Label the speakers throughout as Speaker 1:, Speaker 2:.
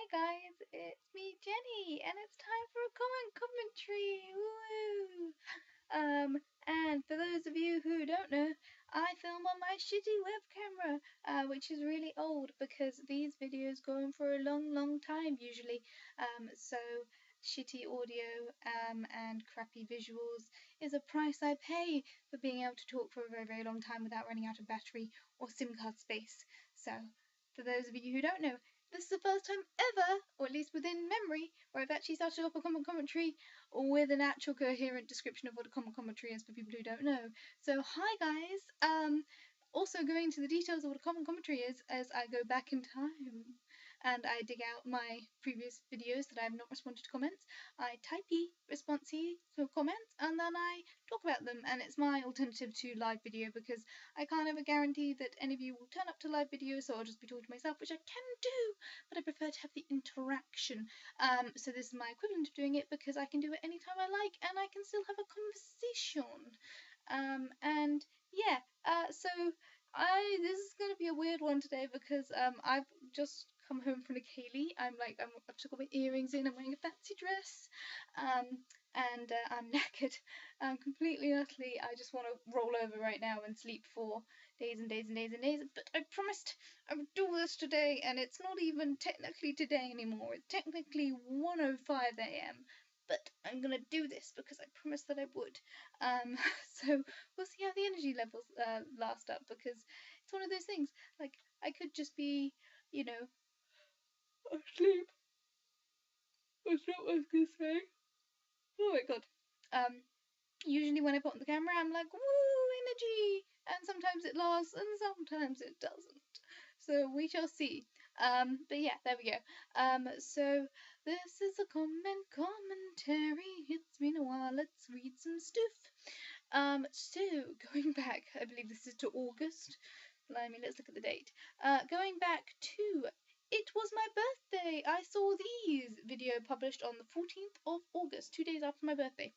Speaker 1: guys, it's me, Jenny, and it's time for a commentary. Woo! And for those of you who don't know, I film on my shitty web camera, which is really old because these videos go on for a long time usually. So shitty audio and crappy visuals is a price I pay for being able to talk for a very long time without running out of battery or SIM card space. So, for those of you who don't know, this is the first time ever, or at least within memory, where I've actually started off a commentary with an actual coherent description of what a commentary is for people who don't know. So, hi guys. Also going into the details of what a commentary is as I go back in time and I dig out my previous videos that I have not responded to comments. I typey responsey to comments and then I talk about them, and it's my alternative to live video because I can't ever guarantee that any of you will turn up to live video, so I'll just be talking to myself, which I can do, but I prefer to have the interaction. So this is my equivalent of doing it because I can do it anytime I like and I can still have a conversation. And yeah, so this is gonna be a weird one today because I've just come home from a Kaylee. I've took all my earrings in. I'm wearing a fancy dress, and I'm knackered. Completely and utterly. I just want to roll over right now and sleep for days and days and days and days. But I promised I would do this today, and it's not even technically today anymore. It's technically 1:05 a.m. But I'm gonna do this because I promised that I would. So we'll see how the energy levels last up, because it's one of those things. Like, I could just be, you know, asleep. That's not what I was gonna say. Oh my god. Usually when I put on the camera, I'm like, woo, energy! And sometimes it lasts, and sometimes it doesn't. So we shall see. But yeah, there we go. So this is a commentary. It's been a while. Let's read some stuff. So going back, I believe this is to August. Blimey, let's look at the date. Going back to it was my birthday. I saw these video published on the 14th of August, 2 days after my birthday.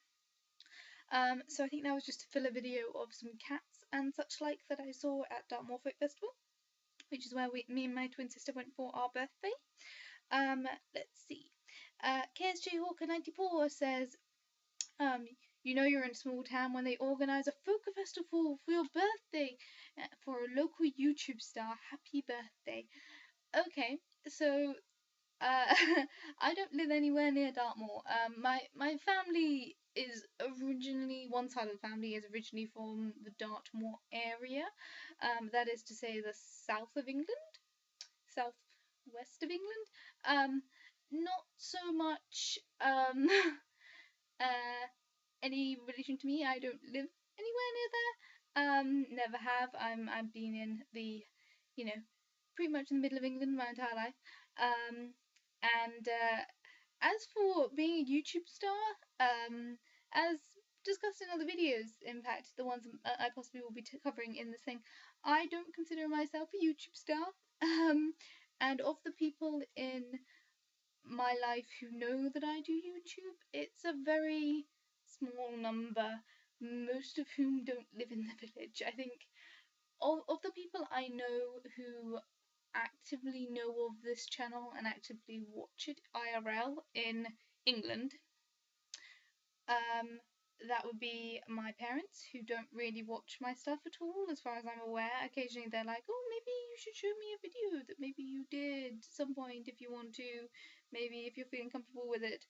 Speaker 1: So I think that was just a filler video of some cats and such like that I saw at Dartmoor Folk Festival, which is where me and my twin sister went for our birthday. Let's see. KSJ Hawker 94 says, you know you're in a small town when they organise a folk festival for your birthday for a local YouTube star. Happy birthday. Okay, so I don't live anywhere near Dartmoor. My family is originally, one side of the family is originally from the Dartmoor area. That is to say the south of England, southwest of England. Not so much any relation to me. I don't live anywhere near there. Never have. I've been in the, you know, pretty much in the middle of England my entire life. And as for being a YouTube star, as discussed in other videos, in fact, the ones I possibly will be covering in this thing, I don't consider myself a YouTube star. And of the people in my life who know that I do YouTube, it's a very small number, most of whom don't live in the village. I think of the people I know who actively know of this channel and actively watch it IRL in England, that would be my parents, who don't really watch my stuff at all, as far as I'm aware. Occasionally they're like, oh, maybe you should show me a video that maybe you did at some point if you want to, maybe if you're feeling comfortable with it.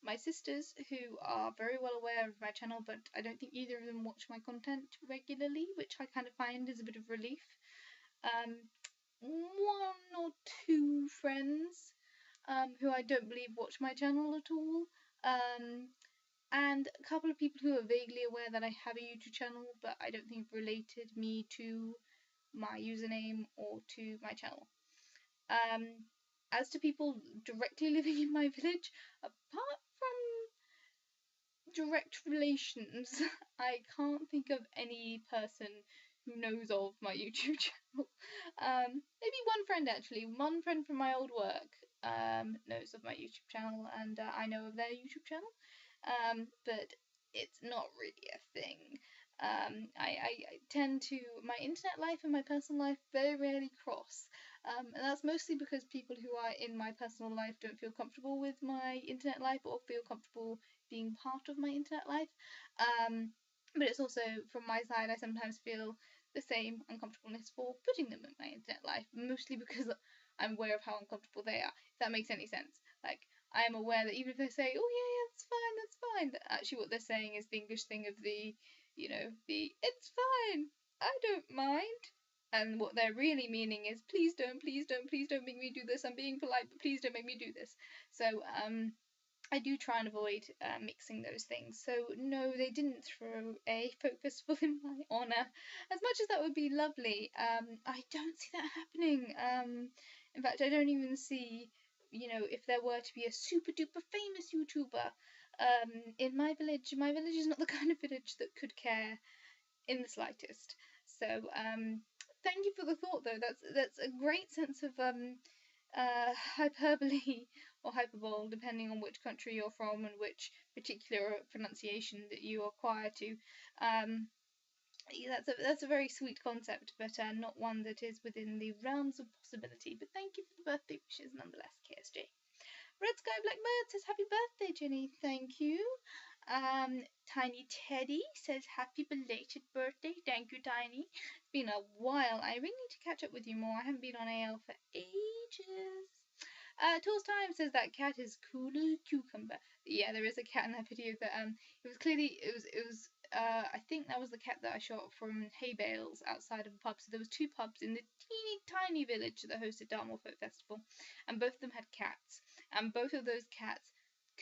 Speaker 1: My sisters, who are very well aware of my channel, but I don't think either of them watch my content regularly, which I kind of find is a bit of relief. One or two friends who I don't believe watch my channel at all, and a couple of people who are vaguely aware that I have a YouTube channel, but I don't think have related me to my username or to my channel. As to people directly living in my village, apart from direct relations, I can't think of any person who knows of my YouTube channel. Maybe one friend actually. One friend from my old work knows of my YouTube channel, and I know of their YouTube channel. But it's not really a thing. I tend to, my internet life and my personal life very rarely cross. And that's mostly because people who are in my personal life don't feel comfortable with my internet life or feel comfortable being part of my internet life. But it's also, from my side, I sometimes feel the same uncomfortableness for putting them in my internet life, mostly because I'm aware of how uncomfortable they are, if that makes any sense. Like, I am aware that even if they say, oh yeah, yeah, that's fine, that actually what they're saying is the English thing of the, it's fine, I don't mind. And what they're really meaning is, please don't, please don't, please don't make me do this. I'm being polite, but please don't make me do this. So, I do try and avoid mixing those things. So no, they didn't throw a folk festival in my honour. As much as that would be lovely, I don't see that happening. In fact, I don't even see, if there were to be a super duper famous YouTuber in my village. My village is not the kind of village that could care in the slightest. So thank you for the thought, though. That's a great sense of hyperbole or hyperbole, depending on which country you're from and which particular pronunciation that you acquire to. Um, yeah, that's a very sweet concept, but not one that is within the realms of possibility. But thank you for the birthday wishes nonetheless, KSJ. Red Sky Blackbird says happy birthday, Jenny. Thank you. Tiny Teddy says happy belated birthday. Thank you, Tiny. It's been a while. I really need to catch up with you more. I haven't been on AL for ages. Tools Time says that cat is Cooler Cucumber. Yeah, there is a cat in that video that it was clearly I think that was the cat that I shot from hay bales outside of a pub. So there was two pubs in the teeny tiny village that hosted Dartmoor Folk Festival, and both of them had cats, and both of those cats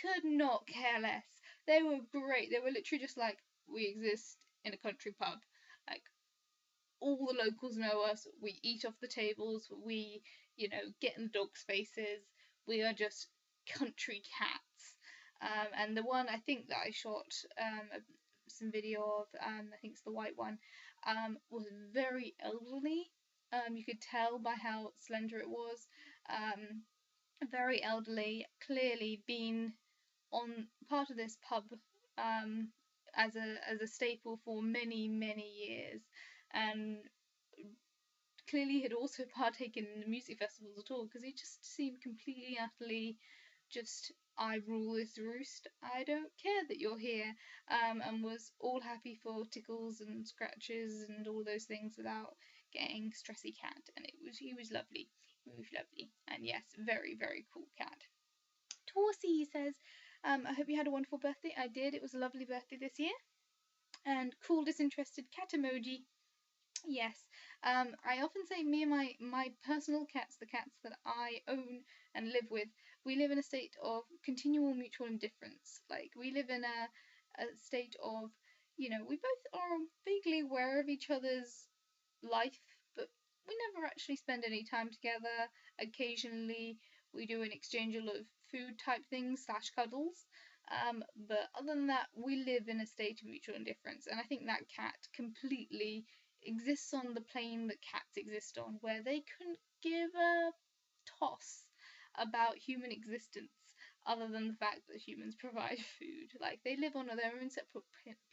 Speaker 1: could not care less. They were great. They were literally just like, we exist in a country pub. Like, all the locals know us. We eat off the tables. We, get in the dog's faces. We are just country cats. And the one I think that I shot some video of, I think it's the white one, was very elderly. You could tell by how slender it was. Very elderly, clearly been on part of this pub as a staple for many years, and clearly had also partaken in the music festivals at all, because he just seemed completely utterly just, I rule this roost, I don't care that you're here, and was all happy for tickles and scratches and all those things without getting stressy cat. And he was lovely. He was lovely, and yes, very cool cat. Torsi says, I hope you had a wonderful birthday. I did. It was a lovely birthday this year. And cool disinterested cat emoji. Yes. I often say me and my personal cats, the cats that I own and live with, we live in a state of continual mutual indifference. Like, we live in a state of, we both are vaguely aware of each other's life, but we never actually spend any time together. Occasionally, we do an exchange of food type things / cuddles. But other than that, we live in a state of mutual indifference, and I think that cat completely exists on the plane that cats exist on, where they couldn't give a toss about human existence other than the fact that humans provide food. Like, they live on their own separate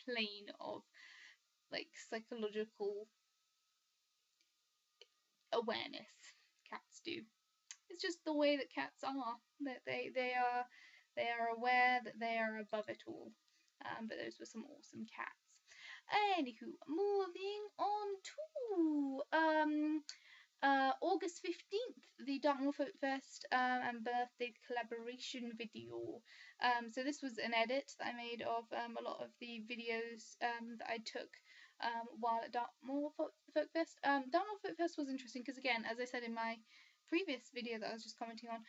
Speaker 1: plane of like psychological awareness. Cats do. It's just the way that cats are. That they are aware that they are above it all. But those were some awesome cats. Anywho, moving on to August 15th, the Dartmoor Folk Fest and birthday collaboration video. So this was an edit that I made of a lot of the videos that I took while at Dartmoor Folk Fest. Dartmoor Folk Fest was interesting because, again, as I said in my previous video that I was just commenting on,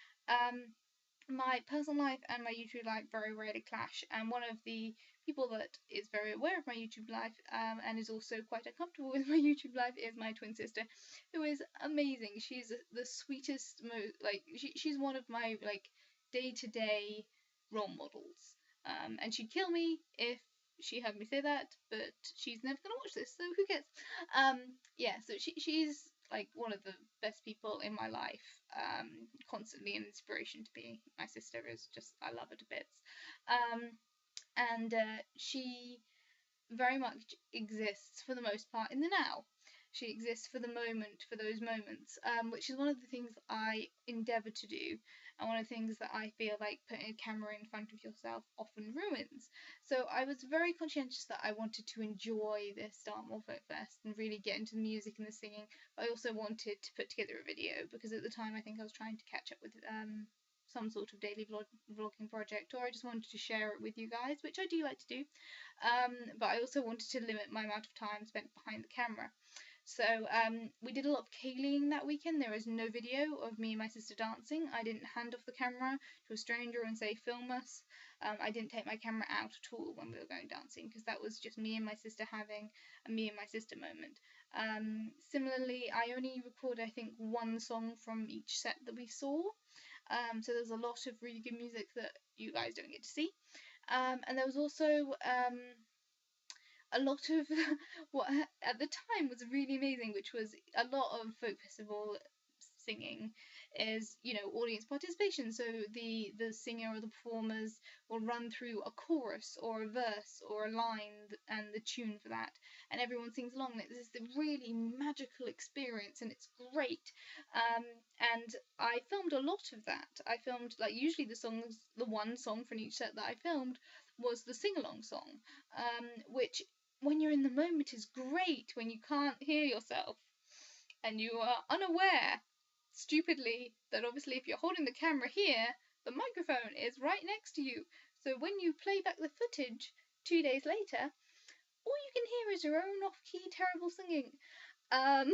Speaker 1: my personal life and my YouTube life very rarely clash, and one of the people that is very aware of my YouTube life and is also quite uncomfortable with my YouTube life is my twin sister, who is amazing. She's the sweetest, she's one of my day-to-day role models, and she'd kill me if she heard me say that, but she's never gonna watch this, so who cares? Yeah, so she's like one of the best people in my life, constantly an inspiration to me. My sister is just, I love her to bits. And she very much exists for the most part in the now. She exists for the moment, for those moments, which is one of the things that I endeavour to do, and one of the things that I feel like putting a camera in front of yourself often ruins. So I was very conscientious that I wanted to enjoy this Dartmoor Folk Fest and really get into the music and the singing, but I also wanted to put together a video because at the time I think I was trying to catch up with some sort of daily vlogging project, or I just wanted to share it with you guys, which I do like to do. But I also wanted to limit my amount of time spent behind the camera. So we did a lot of Kayleeing that weekend. There is no video of me and my sister dancing. I didn't hand off the camera to a stranger and say, film us. I didn't take my camera out at all when we were going dancing because that was just me and my sister having a me and my sister moment. Similarly, I only recorded, I think, one song from each set that we saw. So there's a lot of really good music that you guys don't get to see. And there was also a lot of what at the time was really amazing, which was a lot of folk festival singing is, you know, audience participation. So the singer or the performers will run through a chorus or a verse or a line and the tune for that, and everyone sings along. It's this really magical experience, and it's great. And I filmed a lot of that. I filmed, like, usually the one song from each set that I filmed was the sing along song, which when you're in the moment is great when you can't hear yourself and you are unaware, stupidly, that obviously if you're holding the camera here, the microphone is right next to you. So when you play back the footage 2 days later, all you can hear is your own off-key terrible singing. Um,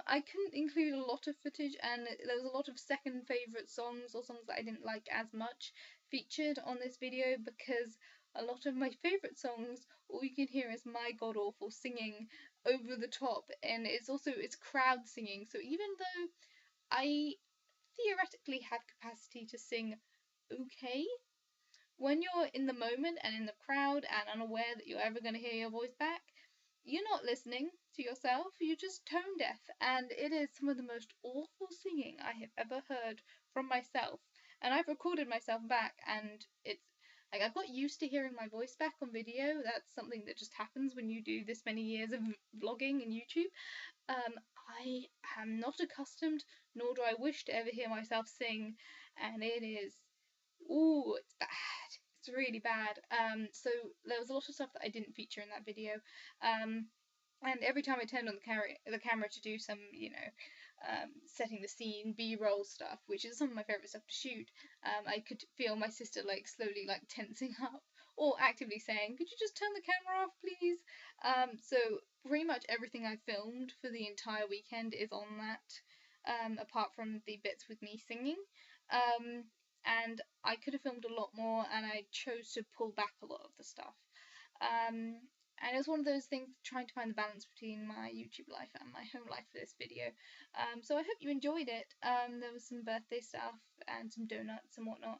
Speaker 1: I couldn't include a lot of footage, and there was a lot of second favourite songs or songs that I didn't like as much featured on this video because a lot of my favourite songs, all you can hear is my god awful singing over the top, and it's crowd singing. So even though I theoretically have capacity to sing okay, when you're in the moment and in the crowd and unaware that you're ever going to hear your voice back, you're not listening to yourself, you're just tone deaf, and it is some of the most awful singing I have ever heard from myself. And I've recorded myself back, and it's like I've got used to hearing my voice back on video. That's something that just happens when you do this many years of vlogging and YouTube. I am not accustomed, nor do I wish to ever hear myself sing, and it is, ooh, it's bad. It's really bad. So there was a lot of stuff that I didn't feature in that video. And every time I turned on the camera to do some, setting the scene, B-roll stuff, which is some of my favourite stuff to shoot, I could feel my sister like slowly like tensing up or actively saying, "Could you just turn the camera off, please?" So pretty much everything I filmed for the entire weekend is on that, apart from the bits with me singing. And I could have filmed a lot more, and I chose to pull back a lot of the stuff. And it was one of those things, trying to find the balance between my YouTube life and my home life for this video. So I hope you enjoyed it. There was some birthday stuff and some donuts and whatnot.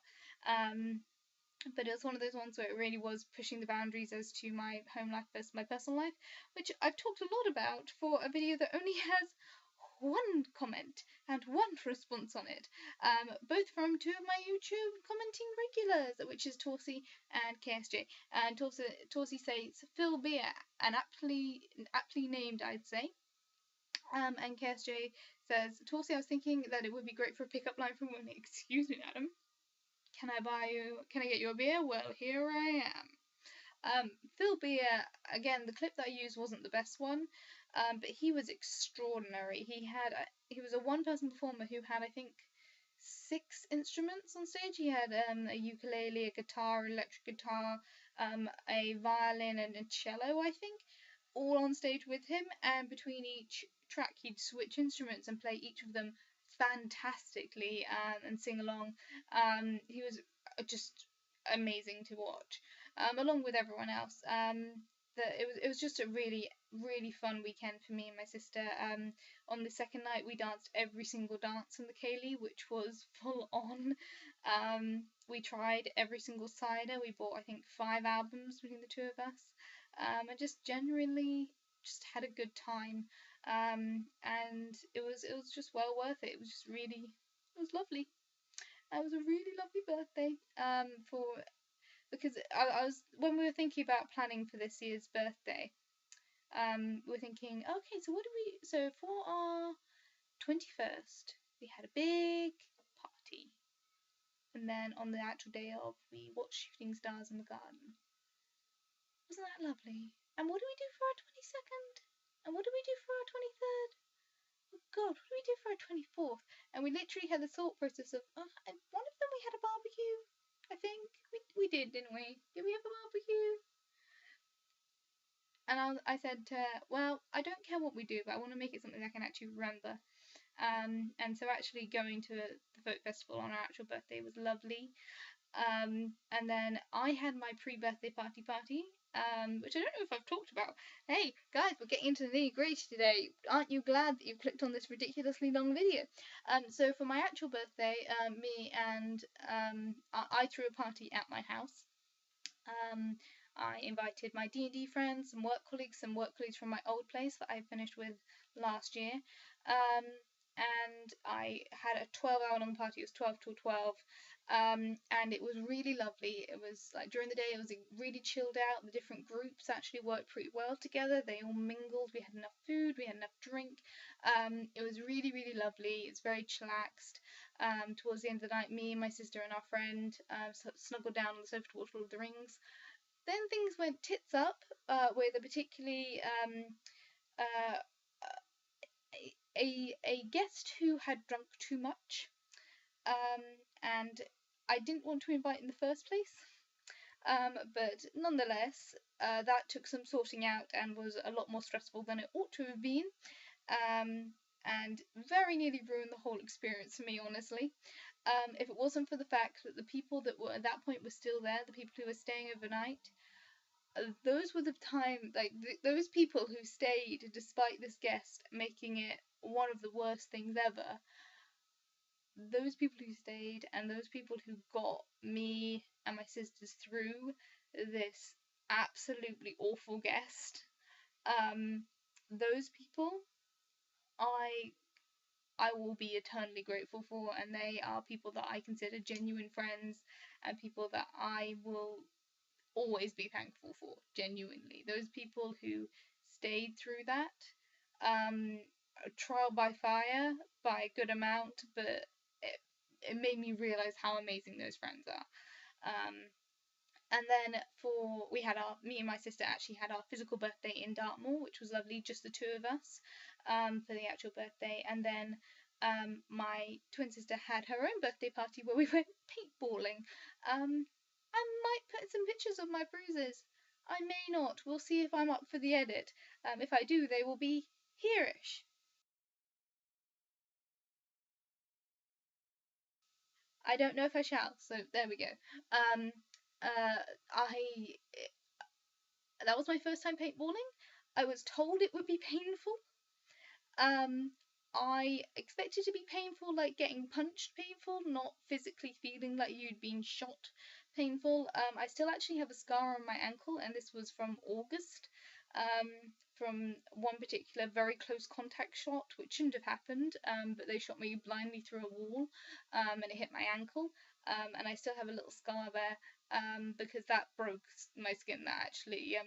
Speaker 1: But it was one of those ones where it really was pushing the boundaries as to my home life versus my personal life, which I've talked a lot about for a video that only has one comment and one response on it, both from two of my YouTube commenting regulars, which is Torsi and KSJ. And Torsi says Phil Beer, and aptly named, I'd say. And KSJ says, Torsi, I was thinking that it would be great for a pickup line from women. Excuse me, madam. Can I get you a beer? Well, here I am. Phil Beer, again, the clip that I used wasn't the best one, but he was extraordinary. He was a one-person performer who had, I think, 6 instruments on stage. He had a ukulele, a guitar, electric guitar, a violin, and a cello, I think, all on stage with him. And between each track, he'd switch instruments and play each of them fantastically, and sing along. He was just amazing to watch, along with everyone else. It was just a really fun weekend for me and my sister. On the second night, we danced every single dance in the Kaylee, which was full on. We tried every single cider. We bought, I think, 5 albums between the two of us, and just genuinely just had a good time. And it was just well worth it. It was just it was lovely. It was a really lovely birthday. For because I was, when we were thinking about planning for this year's birthday, we're thinking, okay, so so for our 21st, we had a big party. And then on the actual day of, we watched shooting stars in the garden. Wasn't that lovely? And what do we do for our 22nd? And what do we do for our 23rd? Oh God, what do we do for our 24th? And we literally had the thought process of, and one of them we had a barbecue, I think. We did, didn't we? Did we have a barbecue? And I said to her, well, I don't care what we do, but I want to make it something I can actually remember. And so actually going to the folk festival on our actual birthday was lovely. And then I had my pre-birthday party, which I don't know if I've talked about. Hey, guys, we're getting into the nitty-gritty today. Aren't you glad that you've clicked on this ridiculously long video? So for my actual birthday, me and I threw a party at my house. I invited my D&D friends, some work colleagues from my old place that I finished with last year. And I had a 12-hour long party. It was 12 till 12. And it was really lovely. It was like during the day, it was really chilled out. The different groups actually worked pretty well together. They all mingled. We had enough food. We had enough drink. It was really, really lovely. It's very chillaxed. Towards the end of the night, me and my sister and our friend snuggled down on the sofa to watch Lord of the Rings. Then things went tits up with a particularly a guest who had drunk too much, and I didn't want to invite in the first place. But nonetheless, that took some sorting out and was a lot more stressful than it ought to have been. And very nearly ruined the whole experience for me, honestly. If it wasn't for the fact that the people that were at that point were still there, the people who were staying overnight, those were the time, like those people who stayed despite this guest making it one of the worst things ever. Those people who stayed and those people who got me and my sisters through this absolutely awful guest, those people I will be eternally grateful for, and they are people that I consider genuine friends and people that I will always be thankful for, genuinely. Those people who stayed through that, trial by fire by a good amount, but it made me realize how amazing those friends are. And then me and my sister actually had our physical birthday in Dartmoor, which was lovely, just the two of us, for the actual birthday. And then my twin sister had her own birthday party where we went paintballing. I might put some pictures of my bruises. I may not. We'll see if I'm up for the edit. If I do, they will be here-ish. I don't know if I shall, so there we go. I That was my first time paintballing. I was told it would be painful. I expected to be painful, like getting punched painful, not physically feeling like you'd been shot painful. I still actually have a scar on my ankle, and this was from August, from one particular very close contact shot, which shouldn't have happened, but they shot me blindly through a wall, and it hit my ankle, and I still have a little scar there, because that broke my skin. That actually,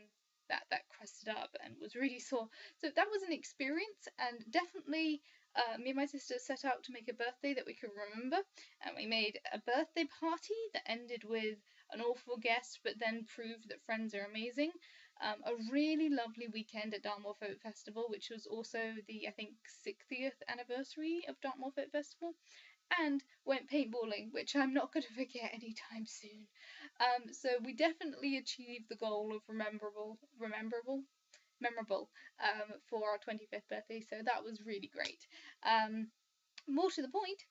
Speaker 1: that crusted up and was really sore. So that was an experience, and definitely me and my sister set out to make a birthday that we could remember, and we made a birthday party that ended with an awful guest, but then proved that friends are amazing. A really lovely weekend at Dartmoor Folk Festival, which was also the, I think, 60th anniversary of Dartmoor Folk Festival, and went paintballing, which I'm not going to forget anytime soon. So we definitely achieved the goal of memorable for our 25th birthday, so that was really great. More to the point,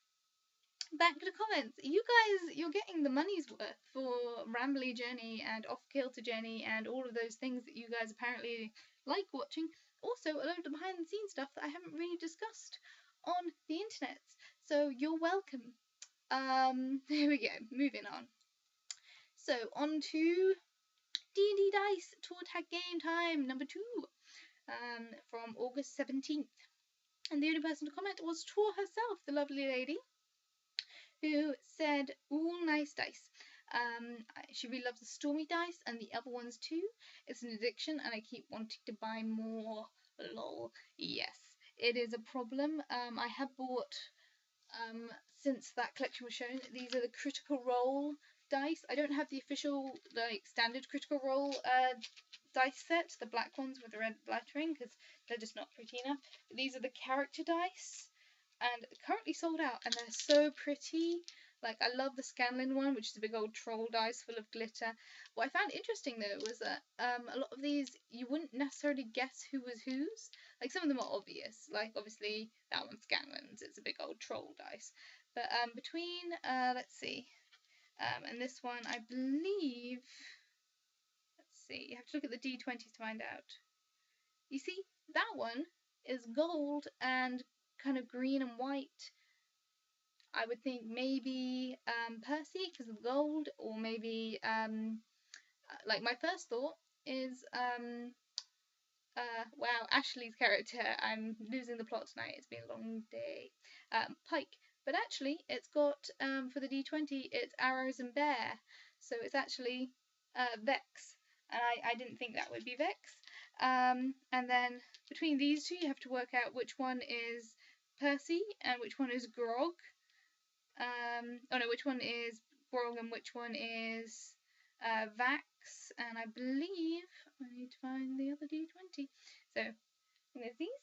Speaker 1: back to the comments. You guys, you're getting the money's worth for Rambly Jenny and Off Kilter Jenny and all of those things that you guys apparently like watching. Also, a load of behind the scenes stuff that I haven't really discussed on the internet. So you're welcome. Here we go. Moving on. So on to D&D Dice Tour Tag Game Time number 2, from August 17th. And the only person to comment was Tor herself, the lovely lady, who said, "All nice dice." She really loves the Stormy dice and the other ones too. It's an addiction and I keep wanting to buy more. Lol. Yes, it is a problem. I have bought, since that collection was shown, these are the Critical Role dice. I don't have the official, like, standard Critical Role dice set, the black ones with the red lettering, because they're just not pretty enough. But these are the character dice, and currently sold out, and they're so pretty. Like, I love the Scanlan one, which is a big old troll dice full of glitter. What I found interesting, though, was that a lot of these, you wouldn't necessarily guess who was whose. Like, some of them are obvious. Like, obviously, that one's Scanlan's. It's a big old troll dice. But between, let's see, and this one, I believe, let's see, you have to look at the D20s to find out. You see, that one is gold and kind of green and white. I would think maybe Percy because of the gold, or maybe like my first thought is wow, Ashley's character. I'm losing the plot tonight. It's been a long day. Pike, but actually it's got for the D20 it's arrows and bear, so it's actually Vex, and I didn't think that would be Vex. And then between these two, you have to work out which one is Percy and which one is Grog. Oh no, which one is Grog and which one is Vax, and I believe I need to find the other D20. So there's these.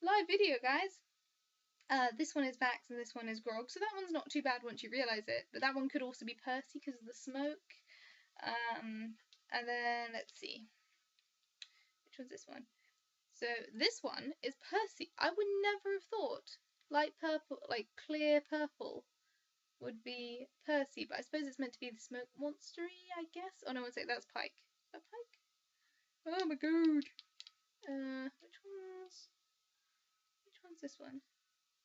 Speaker 1: Live video, guys. This one is Vax and this one is Grog, so that one's not too bad once you realise it, but that one could also be Percy because of the smoke. And then let's see, which one's this one? So this one is Percy. I would never have thought light purple, like clear purple, would be Percy, but I suppose it's meant to be the smoke monstery, I guess. Oh no, one sec, that's Pike. Is that Pike? Oh my god. Which one's this one?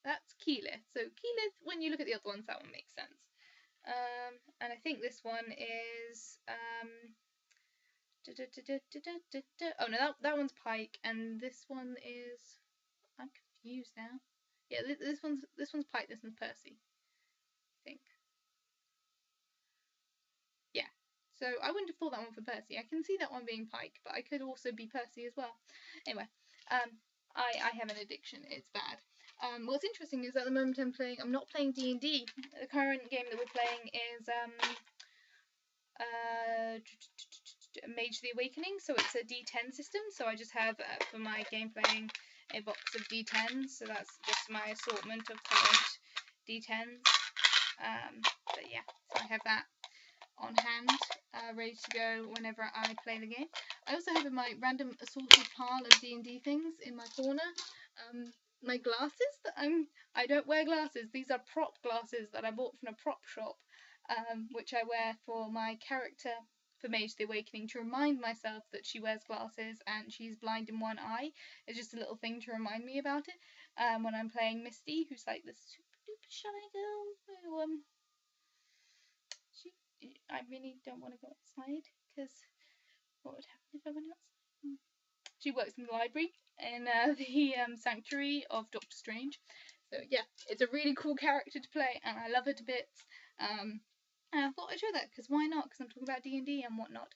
Speaker 1: That's Keyleth. So Keyleth, when you look at the other ones, that one makes sense. And I think this one is oh no, that one's Pike, and this one is, I'm confused now. Yeah, this one's Pike, this one's Percy, I think. Yeah. So I wouldn't have thought that one for Percy. I can see that one being Pike, but I could also be Percy as well. Anyway, I have an addiction. It's bad. What's interesting is at the moment I'm not playing D&D. The current game that we're playing is Mage the Awakening, so it's a D10 system. So I just have for my game playing a box of D10s. So that's just my assortment of current D10s. But yeah, so I have that on hand, ready to go whenever I play the game. I also have my random assorted pile of D&D things in my corner. My glasses that I don't wear glasses. These are prop glasses that I bought from a prop shop, which I wear for my character for Mage the Awakening to remind myself that she wears glasses and she's blind in one eye. It's just a little thing to remind me about it when I'm playing Misty, who's like this super duper shy girl who I really don't want to go outside because what would happen if I went outside? She works in the library in the sanctuary of Doctor Strange. So yeah, it's a really cool character to play, and I love her to bits. And I thought I'd show that because why not? Because I'm talking about D&D and whatnot.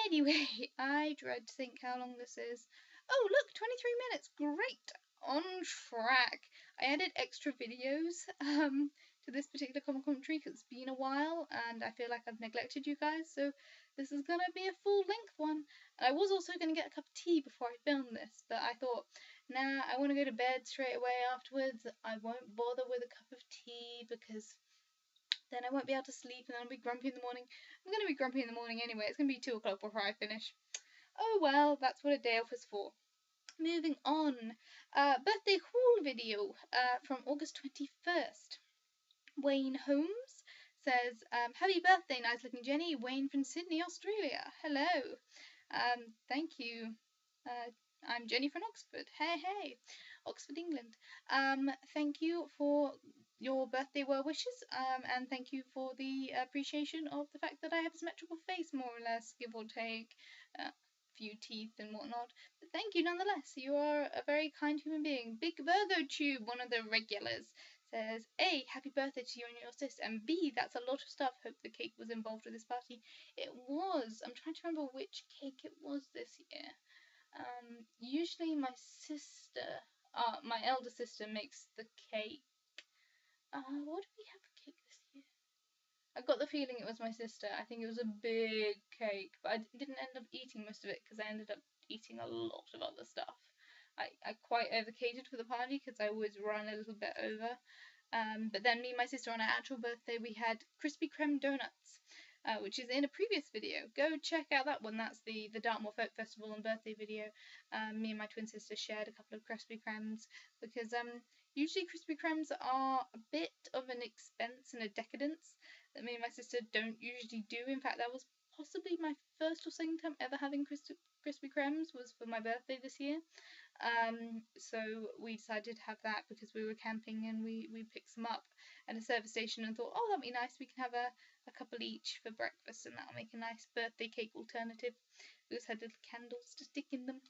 Speaker 1: Anyway, I dread to think how long this is. Oh look, 23 minutes. Great, on track. I added extra videos to this particular comic commentary because it's been a while and I feel like I've neglected you guys, so this is going to be a full length one. I was also going to get a cup of tea before I filmed this, but I thought, nah, I want to go to bed straight away afterwards. I won't bother with a cup of tea because then I won't be able to sleep and then I'll be grumpy in the morning. I'm going to be grumpy in the morning anyway. It's going to be 2 o'clock before I finish. Oh well, that's what a day off is for. Moving on. Birthday haul video from August 21st. Wayne Holmes says, happy birthday, nice looking Jenny. Wayne from Sydney, Australia. Hello. Thank you. I'm Jenny from Oxford. Hey, Oxford, England. Thank you for your birthday well wishes, and thank you for the appreciation of the fact that I have a symmetrical face, more or less, give or take, a few teeth and whatnot. But thank you nonetheless. You are a very kind human being. Big Virgo Tube, one of the regulars, says, A, happy birthday to you and your sis, and B, that's a lot of stuff. Hope the cake was involved with this party. It was. I'm trying to remember which cake it was this year. Usually my sister, my elder sister makes the cake. What did we have for cake this year? I got the feeling it was my sister. I think it was a big cake, but I didn't end up eating most of it because I ended up eating a lot of other stuff. I quite overcatered for the party because I always run a little bit over. But then me and my sister on our actual birthday, we had Krispy Kreme donuts, which is in a previous video. Go check out that one. That's the Dartmoor Folk Festival and birthday video. Me and my twin sister shared a couple of Krispy Kremes because usually Krispy Kremes are a bit of an expense and a decadence that me and my sister don't usually do. In fact, that was possibly my first or second time ever having Krispy Kremes was for my birthday this year. So we decided to have that because we were camping and we picked some up at a service station and thought, oh, that'd be nice. We can have a couple each for breakfast and that'll make a nice birthday cake alternative. We also had little candles to stick in them.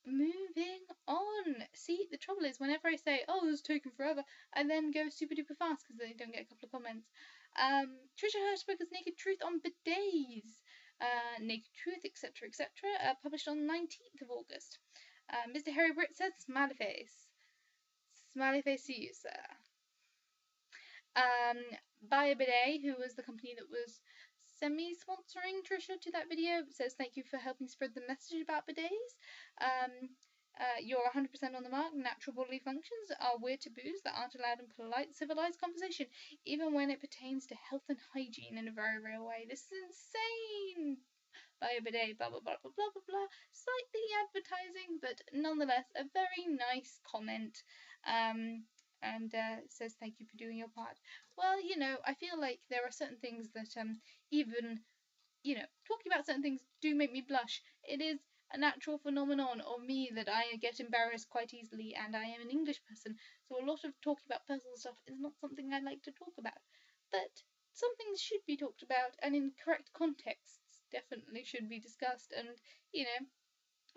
Speaker 1: Moving on. See, the trouble is whenever I say, oh, this is taking forever, I then go super duper fast because they don't get a couple of comments. Trisha Hirschberger's Naked Truth on bidets. Naked Truth, etc., etc., published on the 19th of August. Mr. Harry Britt says, smiley face. Smiley face to you, sir. Buy a Bidet, who was the company that was semi-sponsoring Trisha to that video, says thank you for helping spread the message about bidets. You're 100% on the mark. Natural bodily functions are weird taboos that aren't allowed in polite, civilized conversation, even when it pertains to health and hygiene in a very real way. This is insane! Buy a bidet, blah blah blah blah blah blah blah. Slightly advertising, but nonetheless a very nice comment. And says thank you for doing your part. Well, you know, I feel like there are certain things that even, you know, talking about certain things do make me blush. It is a natural phenomenon of me that I get embarrassed quite easily, and I am an English person, so a lot of talking about personal stuff is not something I like to talk about. But some things should be talked about, and in correct contexts definitely should be discussed, and, you know,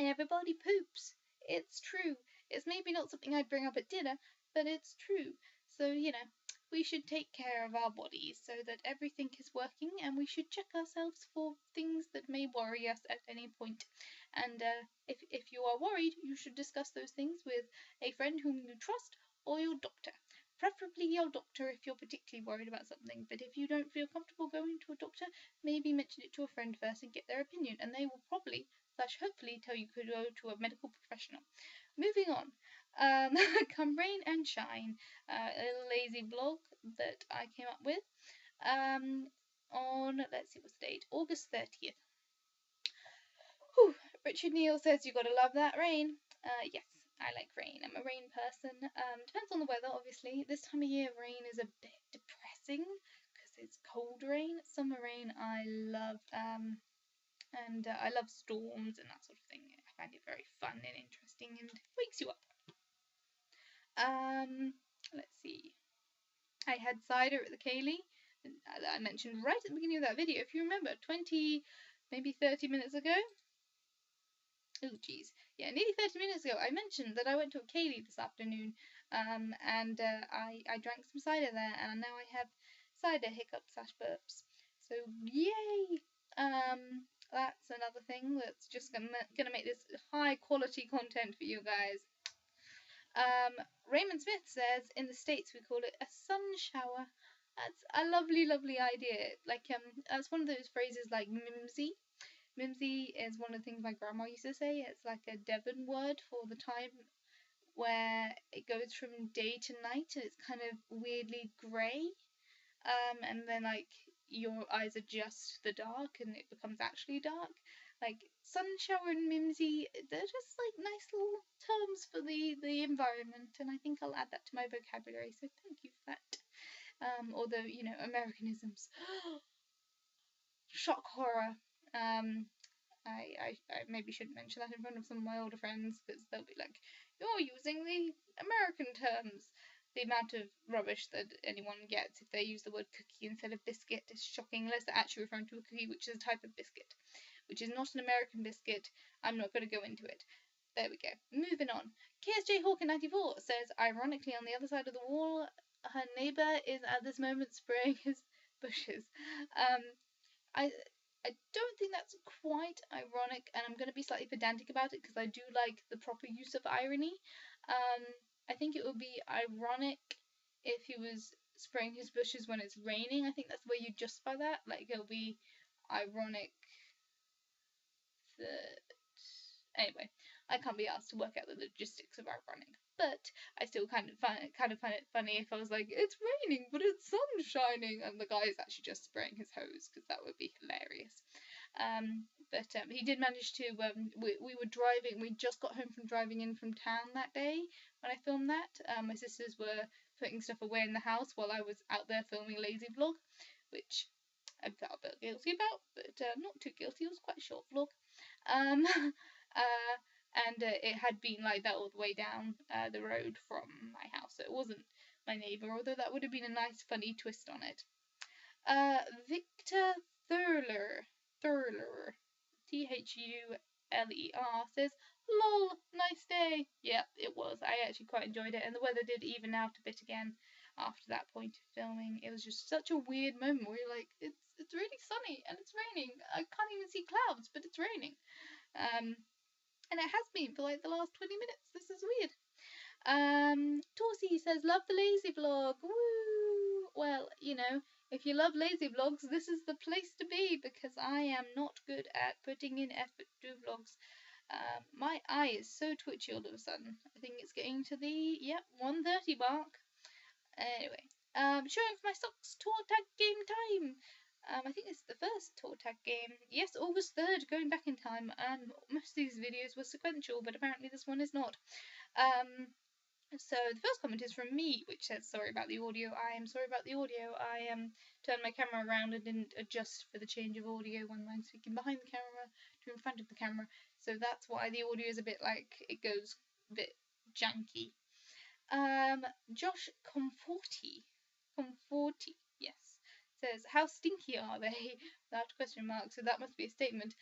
Speaker 1: everybody poops. It's true. It's maybe not something I'd bring up at dinner, but it's true. So, you know, we should take care of our bodies so that everything is working, and we should check ourselves for things that may worry us at any point. And if you are worried, you should discuss those things with a friend whom you trust or your doctor. Preferably your doctor if you're particularly worried about something, but if you don't feel comfortable going to a doctor, maybe mention it to a friend first and get their opinion, and they will probably / hopefully tell you to go to a medical professional. Moving on. Come rain and shine, a little lazy blog that I came up with on, let's see what's the date, August 30th. Whew. Richard Neal says you gotta love that rain. Yes, I like rain. I'm a rain person. Depends on the weather, obviously. This time of year, rain is a bit depressing because it's cold rain. Summer rain, I love. And I love storms and that sort of thing. I find it very fun and interesting and wakes you up. Let's see. I had cider at the Kaylee that I mentioned right at the beginning of that video. If you remember, 20, maybe 30 minutes ago. Oh, geez. Yeah, nearly 30 minutes ago, I mentioned that I went to a Kaylee this afternoon, and I drank some cider there, and now I have cider hiccups / burps. So, yay! That's another thing that's just gonna make this high quality content for you guys. Raymond Smith says in the States we call it a sun shower. That's a lovely, lovely idea. Like, that's one of those phrases like mimsy. Mimsy is one of the things my grandma used to say. It's like a Devon word for the time where it goes from day to night and it's kind of weirdly grey. And then, like, your eyes adjust to the dark and it becomes actually dark. Like, sun shower and mimsy, they're just like nice little terms for the environment, and I think I'll add that to my vocabulary, so thank you for that. Although, you know, Americanisms. Shock horror. I maybe shouldn't mention that in front of some of my older friends, because they'll be like, you're using the American terms. The amount of rubbish that anyone gets if they use the word cookie instead of biscuit is shocking, unless they're actually referring to a cookie, which is a type of biscuit, which is not an American biscuit. I'm not going to go into it. there we go. Moving on. KSJ Hawker 94 says, ironically, on the other side of the wall, her neighbour is at this moment spraying his bushes. I I don't think that's quite ironic, and I'm going to be slightly pedantic about it because I do like the proper use of irony. I think it would be ironic if he was spraying his bushes when it's raining. I think that's the way you justify that. Like, it'll be ironic that. Anyway, I can't be asked to work out the logistics of ironic, but I still kind of find it funny if I was like, it's raining, but it's sun shining, and the guy is actually just spraying his hose, because that would be hilarious. But he did manage to. We were driving. We just got home from driving in from town that day when I filmed that. My sisters were putting stuff away in the house while I was out there filming a lazy vlog, which I felt a bit guilty about, but not too guilty. It was quite a short vlog. Um, and it had been like that all the way down the road from my house, so it wasn't my neighbour, although that would have been a nice, funny twist on it. Victor Thurler, Thuler, says, lol, nice day. Yeah, it was. I actually quite enjoyed it, and the weather did even out a bit again after that point of filming. It was just such a weird moment where you're like, it's really sunny and it's raining. I can't even see clouds, but it's raining. And it has been for like the last 20 minutes. This is weird. Torsi says, love the lazy vlog. Woo! Well, you know, if you love lazy vlogs, this is the place to be, because I am not good at putting in effort to do vlogs. My eye is so twitchy all of a sudden. I think it's getting to the 1:30 mark. Anyway, showing off my socks. Tour tag game time. I think this is the first tour tag game. Yes, August 3rd, going back in time, and most of these videos were sequential, but apparently this one is not. So the first comment is from me, which says, sorry about the audio. I am sorry about the audio. I turned my camera around and didn't adjust for the change of audio when I'm speaking behind the camera to in front of the camera. So that's why the audio is a bit like, it goes a bit janky. Josh Comforty, yes, says, how stinky are they? Without a question mark, so that must be a statement.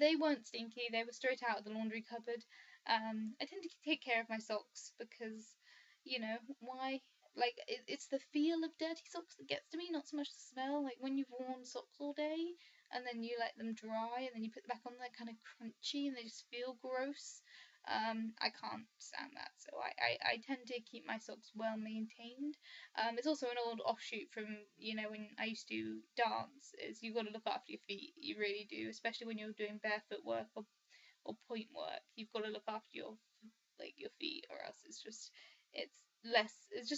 Speaker 1: They weren't stinky, they were straight out of the laundry cupboard. I tend to take care of my socks because, you know, why? Like, it's the feel of dirty socks that gets to me, not so much the smell. Like, when you've worn socks all day and then you let them dry and then you put them back on, they're kind of crunchy and they just feel gross. I can't stand that, so I tend to keep my socks well maintained. It's also an old offshoot from, you know, when I used to dance, is you've got to look after your feet, you really do, especially when you're doing barefoot work or point work. You've got to look after your feet, or else it's just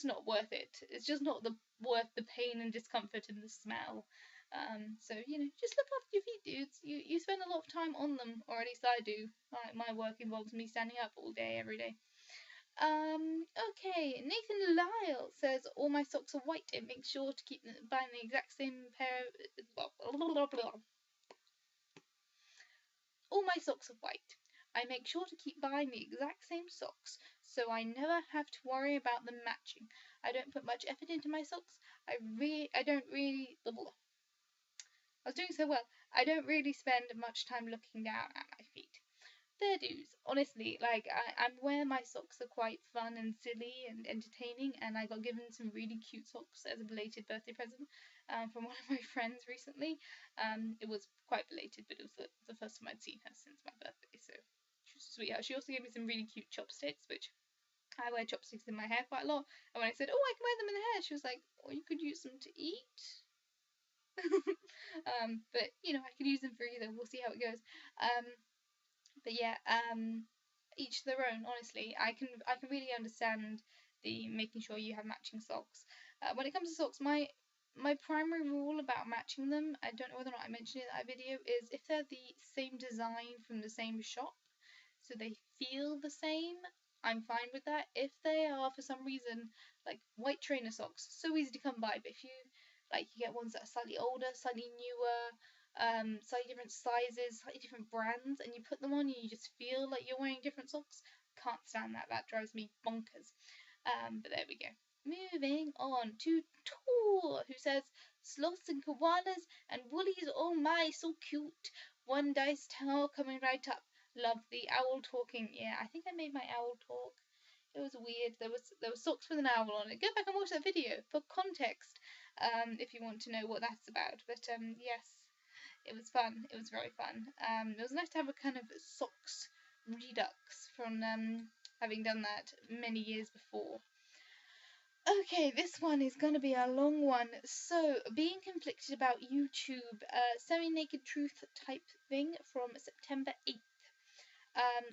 Speaker 1: not worth it. It's just not worth the pain and discomfort and the smell. So, you know, just look after your feet, dudes. You spend a lot of time on them, or at least I do. My work involves me standing up all day, every day. Okay, Nathan Lyle says, all my socks are white and make sure to keep buying the exact same pair of... All my socks are white. I make sure to keep buying the exact same socks, so I never have to worry about them matching. I don't put much effort into my socks. I was doing so well. I don't really spend much time looking down at my feet. Fair dues. Honestly, like, I'm aware my socks are quite fun and silly and entertaining, and I got given some really cute socks as a belated birthday present from one of my friends recently. It was quite belated, but it was the first time I'd seen her since my birthday, so she was a sweetheart. She also gave me some really cute chopsticks, which I wear chopsticks in my hair quite a lot, and when I said, oh, I can wear them in the hair, she was like, well, you could use them to eat. But, you know, I could use them for either. We'll see how it goes. But yeah, each their own. Honestly, I can really understand the making sure you have matching socks. When it comes to socks, my primary rule about matching them, I don't know whether or not I mentioned it in that video, is if they're the same design from the same shop, so they feel the same, I'm fine with that. If they are, for some reason, like white trainer socks, so easy to come by, but if you get ones that are slightly older, slightly newer, slightly different sizes, slightly different brands, and you put them on and you just feel like you're wearing different socks, can't stand that. That drives me bonkers. But there we go. Moving on to Tor, who says, sloths and koalas and woolies, oh my, so cute. One dice towel coming right up. Love the owl talking. Yeah, I think I made my owl talk. It was weird. There was socks with an owl on it. Go back and watch that video for context, if you want to know what that's about. But yes, it was fun. It was very fun. It was nice to have a kind of socks redux from having done that many years before. Okay, this one is going to be a long one. So, being conflicted about YouTube, semi-naked truth type thing from September 8th.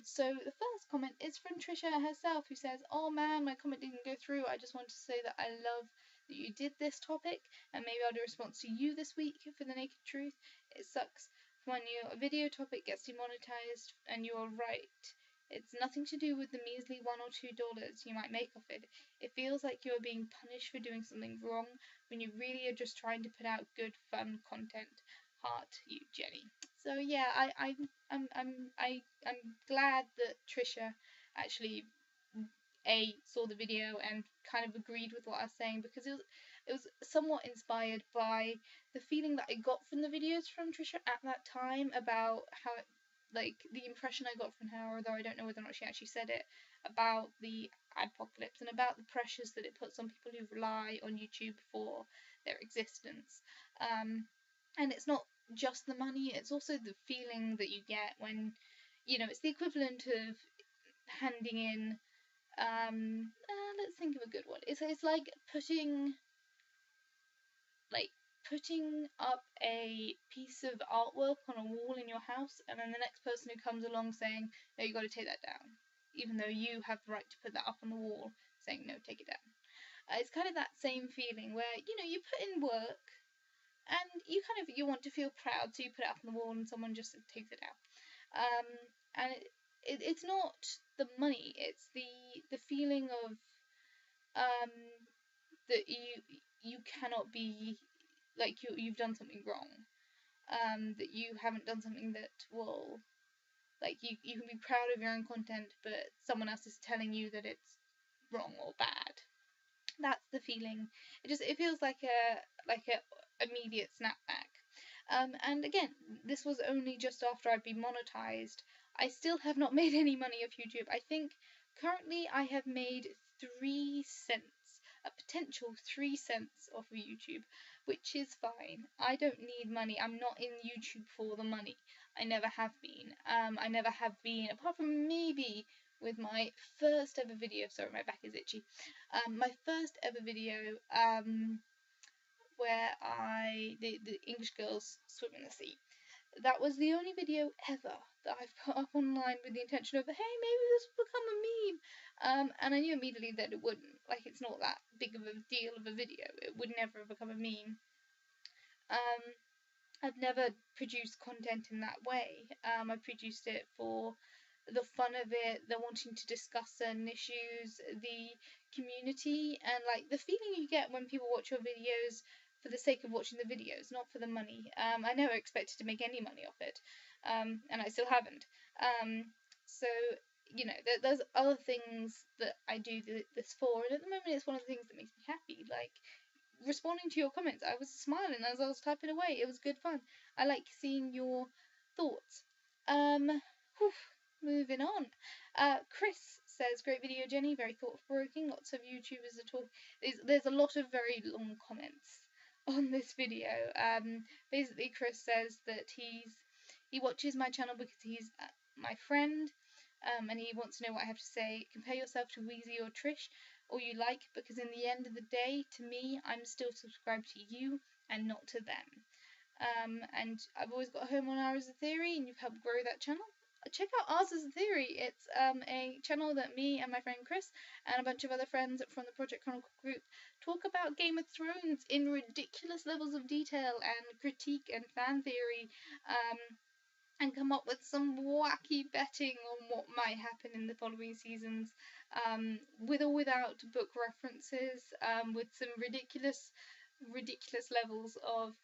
Speaker 1: So the first comment is from Trisha herself, who says, "Oh man, my comment didn't go through. I just wanted to say that I love that you did this topic, and maybe I'll do a response to you this week for the naked truth. It sucks when your video topic gets demonetized, and you're right. It's nothing to do with the measly $1 or $2 you might make off it. It feels like you're being punished for doing something wrong when you really are just trying to put out good, fun content. Heart, you, Jenny." So yeah, I'm glad that Trisha actually saw the video and kind of agreed with what I was saying, because it was somewhat inspired by the feeling that I got from the videos from Trisha at that time about how like the impression I got from her, although I don't know whether or not she actually said it, about the adpocalypse and about the pressures that it puts on people who rely on YouTube for their existence. And it's not just the money, it's also the feeling that you get when, it's the equivalent of handing in, let's think of a good one. It's like putting up a piece of artwork on a wall in your house, and then the next person who comes along saying, "No, you got to take that down," even though you have the right to put that up on the wall, saying, "No, take it down." It's kind of that same feeling where you put in work, and you want to feel proud, so you put it up on the wall, and someone just takes it down. And it's not the money; it's the feeling of that you cannot be like you've done something wrong. That you haven't done something that will, like, you can be proud of your own content, but someone else is telling you that it's wrong or bad. That's the feeling. It feels like a immediate snapback. And again, this was only just after I'd been monetized. I still have not made any money off YouTube. I think currently I have made 3 cents, a potential 3 cents off of YouTube, which is fine. I don't need money. I'm not in YouTube for the money. I never have been. I never have been, apart from maybe with my first ever video. Sorry, my back is itchy. My first ever video, where the English girls swim in the sea. That was the only video ever that I've put up online with the intention of, hey, maybe this will become a meme. And I knew immediately that it wouldn't. Like, it's not that big of a deal of a video. It would never become a meme. I've never produced content in that way. I produced it for the fun of it, the wanting to discuss certain issues, the community, and like the feeling you get when people watch your videos for the sake of watching the videos, not for the money. I never expected to make any money off it, and I still haven't. So there's other things that I do this for, and at the moment it's one of the things that makes me happy. Like, responding to your comments, I was smiling as I was typing away. It was good fun. I like seeing your thoughts. Moving on. Chris says, "Great video, Jenny. Very thought-provoking. Lots of YouTubers are talking." There's a lot of very long comments on this video. Basically, Chris says that he watches my channel because he's my friend, and he wants to know what I have to say. Compare yourself to Wheezy or Trish, or you like, because in the end of the day, to me, I'm still subscribed to you and not to them. And I've always got home on Ours a Theory, and you've helped grow that channel. Check out Ours is a Theory. It's a channel that me and my friend Chris and a bunch of other friends from the Project Chronicle group talk about Game of Thrones in ridiculous levels of detail and critique and fan theory, and come up with some wacky betting on what might happen in the following seasons, with or without book references, with some ridiculous levels of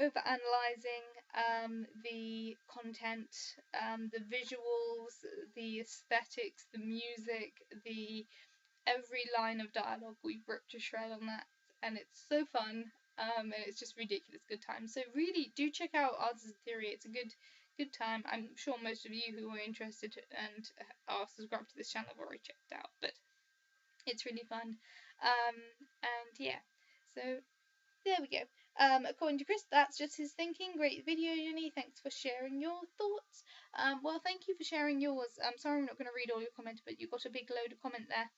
Speaker 1: over analyzing the content, the visuals, the aesthetics, the music, every line of dialogue we've ripped to shred on that, and it's so fun. and it's just ridiculous good time. So really do check out Answers in Theory. It's a good time. I'm sure most of you who are interested and are subscribed to this channel have already checked out, but it's really fun. And yeah, so there we go. According to Chris, that's just his thinking. Great video, Jenny. Thanks for sharing your thoughts. Well, thank you for sharing yours. I'm sorry I'm not going to read all your comments, but you got a big load of comment there.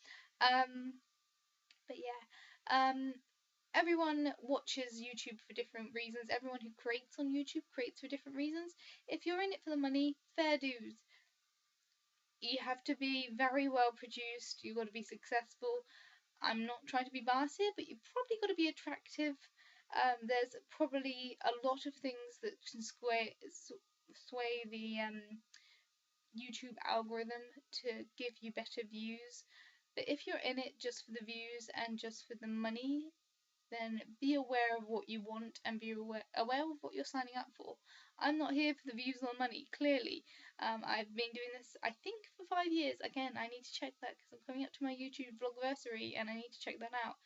Speaker 1: But yeah, everyone watches YouTube for different reasons. Everyone who creates on YouTube creates for different reasons. If you're in it for the money, fair dues. You have to be very well produced. You've got to be successful. I'm not trying to be biased here, but you've probably got to be attractive. There's probably a lot of things that can sway the YouTube algorithm to give you better views. But if you're in it just for the views and just for the money, then be aware of what you want and be aware of what you're signing up for. I'm not here for the views or money, clearly. I've been doing this, I think, for 5 years. Again, I need to check that because I'm coming up to my YouTube vlogversary and I need to check that out.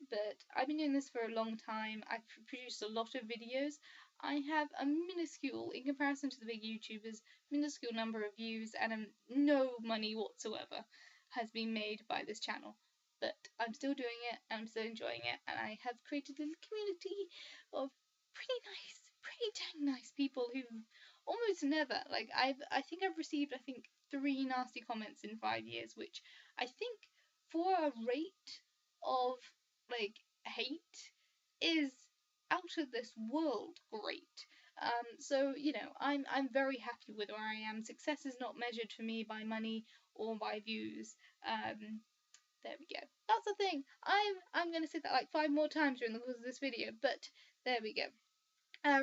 Speaker 1: But I've been doing this for a long time. I've produced a lot of videos. I have a minuscule, in comparison to the big YouTubers, minuscule number of views and no money whatsoever has been made by this channel. But I'm still doing it, and I'm still enjoying it, and I have created a little community of pretty dang nice people who almost never, like, I think I've received, 3 nasty comments in 5 years, which I think for a rate of, like, hate is out of this world great. So you know, I'm very happy with where I am. Success is not measured for me by money or by views. There we go. That's the thing. I'm gonna say that like 5 more times during the course of this video, but there we go.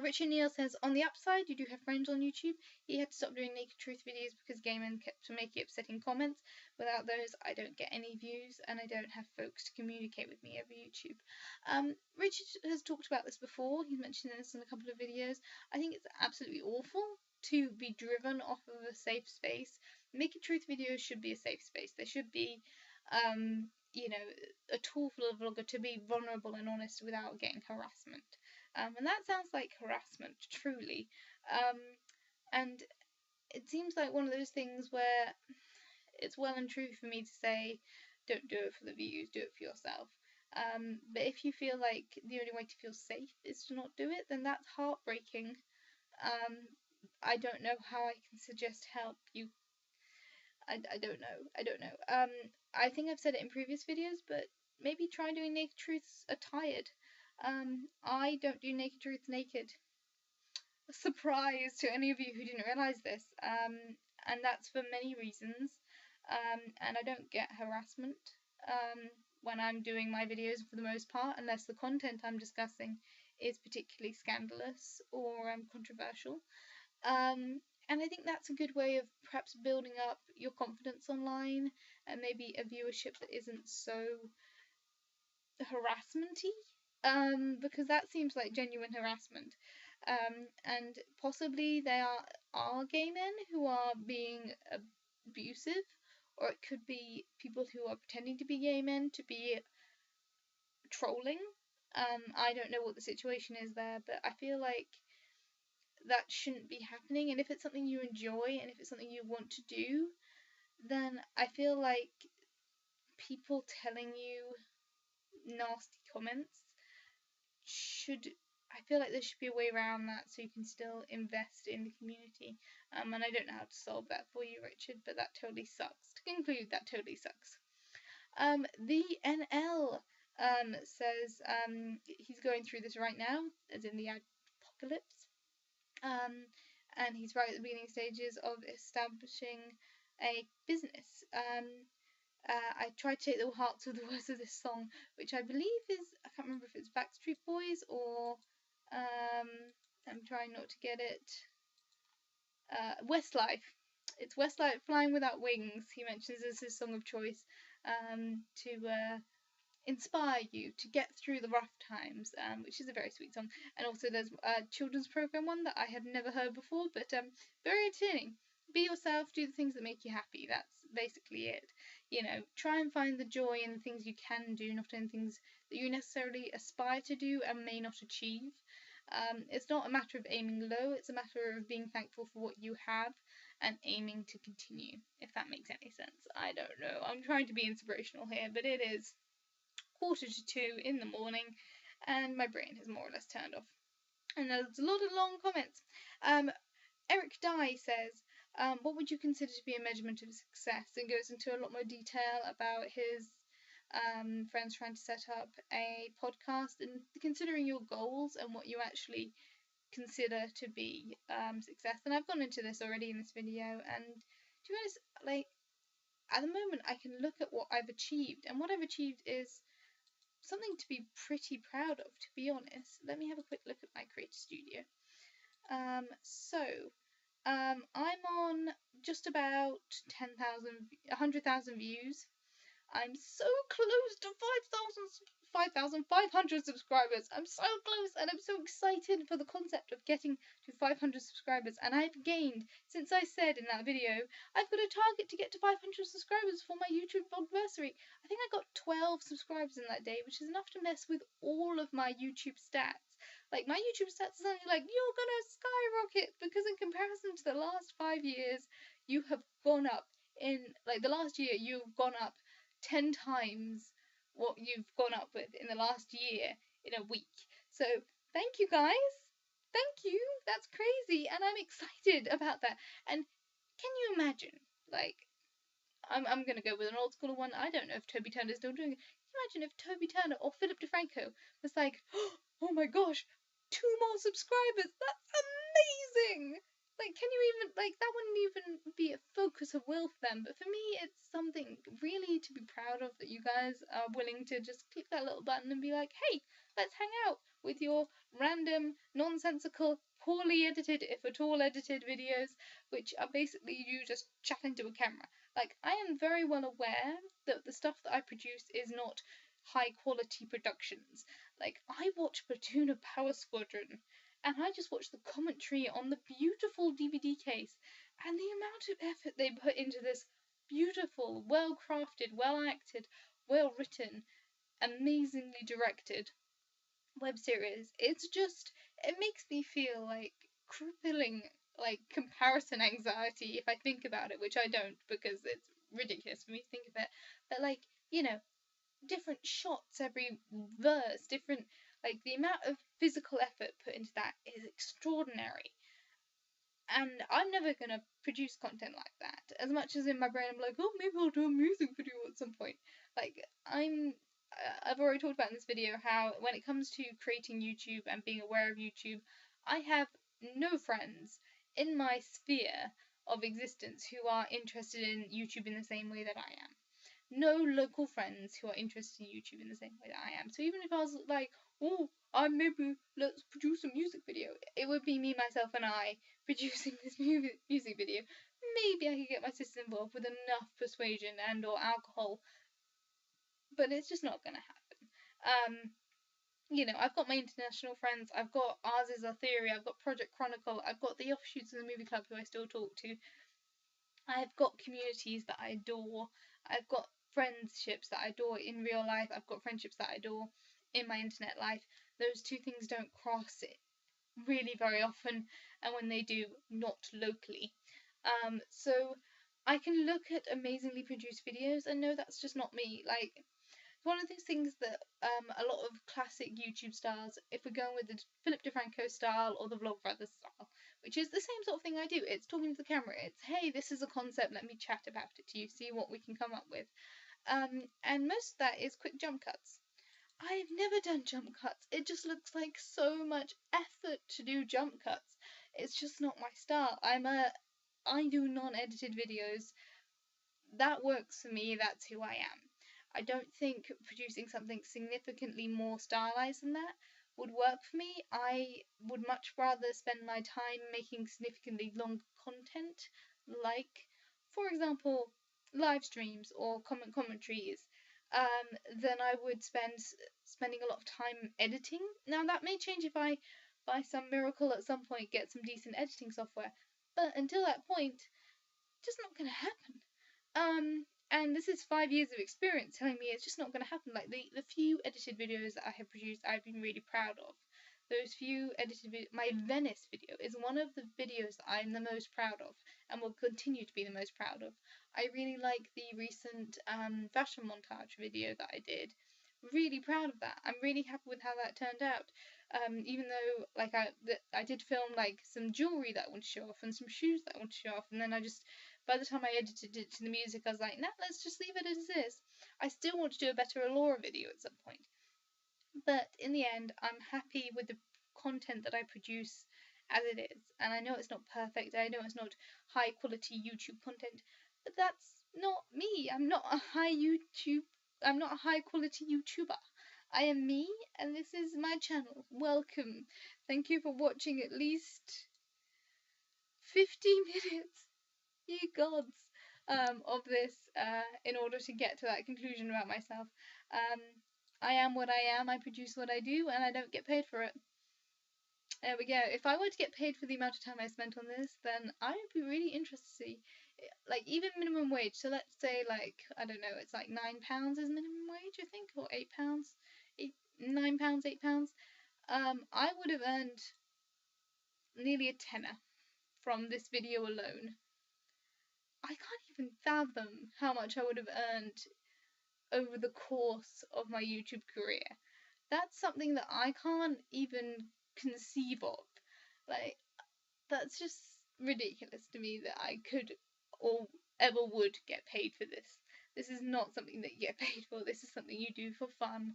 Speaker 1: Richard Neal says, on the upside, you do have friends on YouTube. He had to stop doing Naked Truth videos because Gaiman kept making upsetting comments. Without those, I don't get any views, and I don't have folks to communicate with me over YouTube. Richard has talked about this before. He's mentioned this in a couple of videos. I think it's absolutely awful to be driven off of a safe space. Naked Truth videos should be a safe space. They should be, you know, a tool for the vlogger to be vulnerable and honest without getting harassment. And that sounds like harassment, truly. And it seems like one of those things where it's well and true for me to say, don't do it for the views, do it for yourself. But if you feel like the only way to feel safe is to not do it, then that's heartbreaking. I don't know how I can suggest help. I don't know. I think I've said it in previous videos, but maybe try doing Naked Truths attired. I don't do Naked Truths naked. A surprise to any of you who didn't realise this. And that's for many reasons. And I don't get harassment when I'm doing my videos for the most part, unless the content I'm discussing is particularly scandalous or controversial. And I think that's a good way of perhaps building up your confidence online and maybe a viewership that isn't so harassment-y, because that seems like genuine harassment. And possibly there are gay men who are being abusive, or it could be people who are pretending to be gay men to be trolling. I don't know what the situation is there, but I feel like that shouldn't be happening. And if it's something you enjoy and if it's something you want to do, then I feel like people telling you nasty comments I feel like there should be a way around that so you can still invest in the community. And I don't know how to solve that for you, Richard, but that totally sucks. To conclude, that totally sucks. The NL says he's going through this right now, as in the apocalypse. And he's right at the beginning stages of establishing a business. I tried to take the hearts of the words of this song, which I believe is, I can't remember if it's Backstreet Boys or, I'm trying not to get it, Westlife. It's Westlife, Flying Without Wings, he mentions as his song of choice, to inspire you to get through the rough times, which is a very sweet song. And also there's a children's program one that I have never heard before, but very entertaining. Be yourself, do the things that make you happy. That's basically it. You know, try and find the joy in the things you can do, not in things that you necessarily aspire to do and may not achieve. It's not a matter of aiming low, it's a matter of being thankful for what you have and aiming to continue, if that makes any sense. I don't know. I'm trying to be inspirational here, but it is 1:45 in the morning and my brain has more or less turned off. And there's a lot of long comments. Eric Dye says, what would you consider to be a measurement of success? And goes into a lot more detail about his friends trying to set up a podcast and considering your goals and what you actually consider to be success. And I've gone into this already in this video, and to be honest, like, at the moment I can look at what I've achieved, and what I've achieved is something to be pretty proud of, to be honest. Let me have a quick look at my Creator Studio. I'm on just about 100,000 views. I'm so close to 5,500 subscribers. I'm so close, and I'm so excited for the concept of getting to 500 subscribers. And I've gained, since I said in that video, I've got a target to get to 500 subscribers for my YouTube vlogversary. I think I got 12 subscribers in that day, which is enough to mess with all of my YouTube stats. Like, my YouTube stats are something like, you're gonna skyrocket, because in comparison to the last 5 years, you have gone up in, like, the last year, you've gone up 10 times what you've gone up with in the last year in a week. So thank you guys. Thank you. That's crazy. And I'm excited about that. And can you imagine, like, I'm going to go with an old school one. I don't know if Toby Turner's still doing it. Can you imagine if Toby Turner or Philip DeFranco was like, oh my gosh, 2 more subscribers. That's amazing. Like, can you even, like, that wouldn't even be a focus of will for them, but for me, it's something really to be proud of, that you guys are willing to just click that little button and be like, hey, let's hang out with your random, nonsensical, poorly edited, if at all edited videos, which are basically you just chatting to a camera. Like, I am very well aware that the stuff that I produce is not high quality productions. Like, I watch Platoon of Power Squadron, and I just watched the commentary on the beautiful DVD case, and the amount of effort they put into this beautiful, well crafted, well acted, well written, amazingly directed web series. It's just, it makes me feel like crippling, like, comparison anxiety if I think about it, which I don't, because it's ridiculous for me to think of it. But, like, you know, different shots every verse, different, like, the amount of physical effort put into that is extraordinary. And I'm never gonna produce content like that. As much as in my brain I'm like, oh, maybe I'll do a music video at some point. Like, I've already talked about in this video how when it comes to creating YouTube and being aware of YouTube, I have no friends in my sphere of existence who are interested in YouTube in the same way that I am. No local friends who are interested in YouTube in the same way that I am. So even if I was like, oh, maybe let's produce a music video, it would be me, myself, and I producing this music video. Maybe I could get my sister involved with enough persuasion and or alcohol, but it's just not gonna happen. You know, I've got my international friends, I've got Ours Is Our Theory, I've got Project Chronicle, I've got the offshoots of the movie club who I still talk to. I've got communities that I adore. I've got friendships that I adore in real life. I've got friendships that I adore in my internet life. Those two things don't cross it really very often, and when they do, not locally. So I can look at amazingly produced videos and know that's just not me. Like, one of those things that a lot of classic YouTube stars, if we're going with the Philip DeFranco style or the Vlogbrothers style, which is the same sort of thing I do. It's talking to the camera. It's, hey, this is a concept. Let me chat about it to you. See what we can come up with. And most of that is quick jump cuts. I've never done jump cuts. It just looks like so much effort to do jump cuts. It's just not my style. I do non-edited videos. That works for me. That's who I am. I don't think producing something significantly more stylized than that would work for me. I would much rather spend my time making significantly longer content, like, for example, live streams or commentaries, than I would spending a lot of time editing. Now, that may change if I, by some miracle at some point, get some decent editing software, but until that point, just not going to happen. And this is 5 years of experience telling me it's just not going to happen. Like the few edited videos that I have produced, I've been really proud of. Those few edited videos, my Venice video is one of the videos that I'm the most proud of and will continue to be the most proud of. I really like the recent fashion montage video that I did. Really proud of that. I'm really happy with how that turned out. Even though like I did film like some jewelry that I want to show off and some shoes that I want to show off, and then I just, by the time I edited it to the music, I was like, nah, let's just leave it as is. I still want to do a better Alora video at some point. But in the end, I'm happy with the content that I produce as it is. And I know it's not perfect, I know it's not high quality YouTube content, but that's not me. I'm not a high quality YouTuber. I am me, and this is my channel. Welcome. Thank you for watching at least 50 minutes, you gods, of this, in order to get to that conclusion about myself. I am what I am, I produce what I do, and I don't get paid for it. There we go. If I were to get paid for the amount of time I spent on this, then I would be really interested to see, like, even minimum wage. So let's say, like, I don't know, it's like £9 is minimum wage, I think, or £8, £9, £8. I would have earned nearly a tenner from this video alone. I can't even fathom how much I would have earned over the course of my YouTube career. That's something that I can't even conceive of. Like, that's just ridiculous to me that I could or ever would get paid for this. This is not something that you get paid for. This is something you do for fun.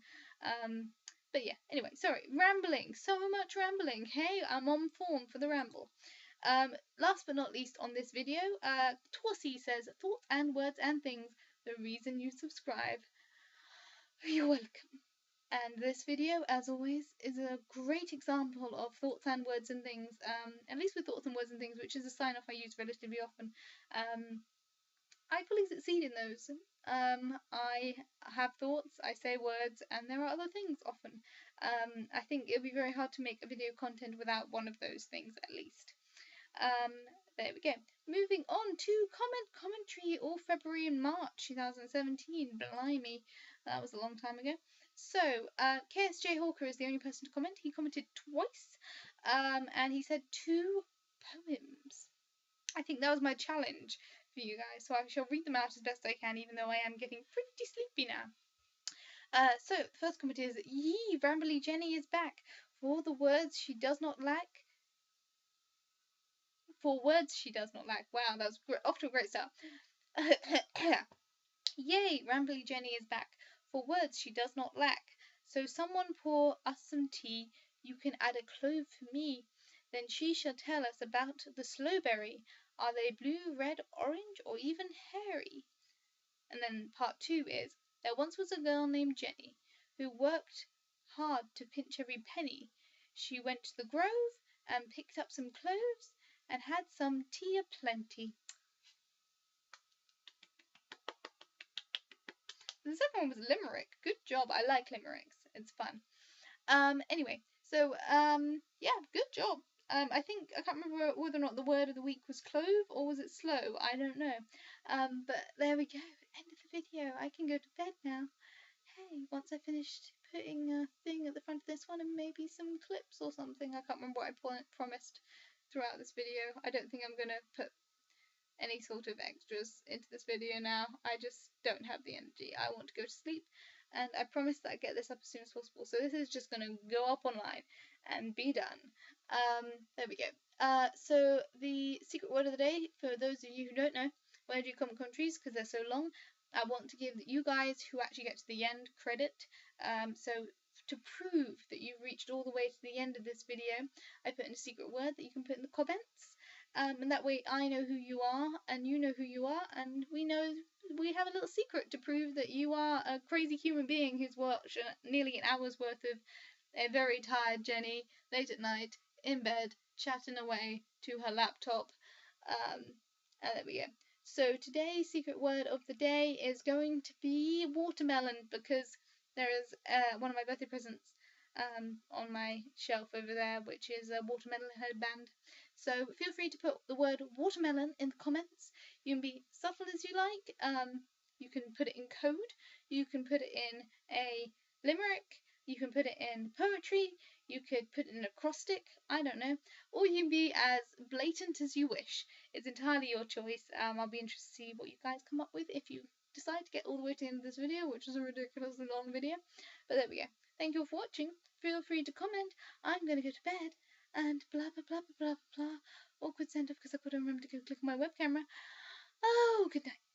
Speaker 1: But yeah, anyway, sorry, rambling. So much rambling. Hey, I'm on form for the ramble. Last but not least on this video, Torsi says, thoughts and words and things, the reason you subscribe. You're welcome. And this video, as always, is a great example of thoughts and words and things, at least with thoughts and words and things, which is a sign off I use relatively often. I fully succeed in those. I have thoughts, I say words, and there are other things often. I think it would be very hard to make a video content without one of those things at least. There we go. Moving on to commentary all February and March 2017. Blimey, that was a long time ago. So, KSJ Hawker is the only person to comment. He commented twice, and he said 2 poems. I think that was my challenge for you guys, so I shall read them out as best I can, even though I am getting pretty sleepy now. So, the first comment is, Yee, Rambly Jenny is back. For the words she does not lack. For words she does not lack. Wow, that was off to a great start. Yay, Rambly Jenny is back. For words she does not lack. So someone pour us some tea. You can add a clove for me. Then she shall tell us about the slowberry. Are they blue, red, orange, or even hairy? And then part 2 is, there once was a girl named Jenny who worked hard to pinch every penny. She went to the grove and picked up some cloves and had some tea aplenty. The second one was limerick. Good job. I like limericks. It's fun. Anyway, so yeah, good job. I think I can't remember whether or not the word of the week was clove or was it slow. I don't know. But there we go. End of the video. I can go to bed now. Hey, once I finished putting a thing at the front of this one and maybe some clips or something. I can't remember what I promised throughout this video. I don't think I'm gonna put any sort of extras into this video now. I just don't have the energy. I want to go to sleep, and I promise that I get this up as soon as possible. So this is just going to go up online and be done. There we go. So the secret word of the day, for those of you who don't know, when I do comment countries, because they're so long, I want to give you guys who actually get to the end credit. So to prove that you've reached all the way to the end of this video, I put in a secret word that you can put in the comments. And that way I know who you are, and you know who you are, and we have a little secret to prove that you are a crazy human being who's watched nearly an hour's worth of a very tired Jenny late at night in bed chatting away to her laptop. And there we go. So today's secret word of the day is going to be watermelon, because there is one of my birthday presents on my shelf over there, which is a watermelon headband. So feel free to put the word watermelon in the comments. You can be subtle as you like. You can put it in code. You can put it in a limerick. You can put it in poetry. You could put it in acrostic. I don't know. Or you can be as blatant as you wish. It's entirely your choice. I'll be interested to see what you guys come up with if you decide to get all the way to the end of this video, which is a ridiculously long video. But there we go. Thank you all for watching. Feel free to comment. I'm going to go to bed. And blah, blah, blah, blah, blah, blah. Awkward send off because I couldn't remember to go click on my web camera. Oh, good night.